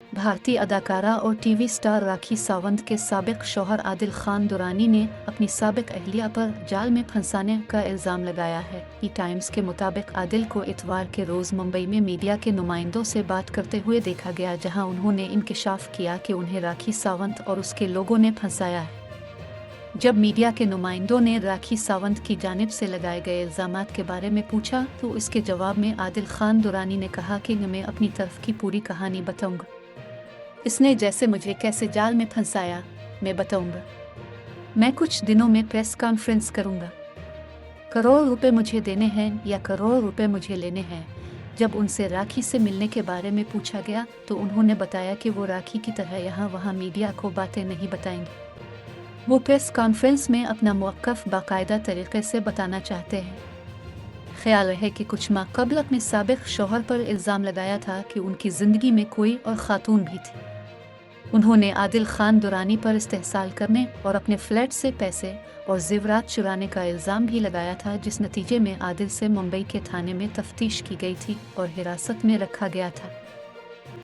भारतीय अदाकारा और टीवी स्टार राखी सावंत के साबिक शौहर आदिल खान दुरानी ने अपनी साबिक अहलिया पर जाल में फंसाने का इल्ज़ाम लगाया है। ई टाइम्स के मुताबिक आदिल को इतवार के रोज़ मुंबई में मीडिया के नुमाइंदों से बात करते हुए देखा गया, जहां उन्होंने इंकिशाफ किया कि उन्हें राखी सावंत और उसके लोगों ने फंसाया है। जब मीडिया के नुमाइंदों ने राखी सावंत की जानिब से लगाए गए इल्ज़ामात के बारे में पूछा तो इसके जवाब में आदिल खान दुरानी ने कहा कि मैं अपनी तरफ की पूरी कहानी बताऊंगा। इसने जैसे मुझे कैसे जाल में फंसाया मैं बताऊंगा। मैं कुछ दिनों में प्रेस कॉन्फ्रेंस करूंगा। करोड़ रुपए मुझे देने हैं या करोड़ रुपए मुझे लेने हैं। जब उनसे राखी से मिलने के बारे में पूछा गया तो उन्होंने बताया कि वो राखी की तरह यहाँ वहाँ मीडिया को बातें नहीं बताएंगे। वो प्रेस कॉन्फ्रेंस में अपना मौक़िफ़ बाकायदा तरीके से बताना चाहते हैं। ख्याल है कि कुछ माह कबल अपने साबिक शौहर पर इल्ज़ाम लगाया था कि उनकी ज़िंदगी में कोई और ख़ातून भी थी। उन्होंने आदिल खान दुरानी पर इस्तेहसाल करने और अपने फ्लैट से पैसे और ज़ेवरात चुराने का इल्ज़ाम भी लगाया था, जिस नतीजे में आदिल से मुंबई के थाने में तफ्तीश की गई थी और हिरासत में रखा गया था।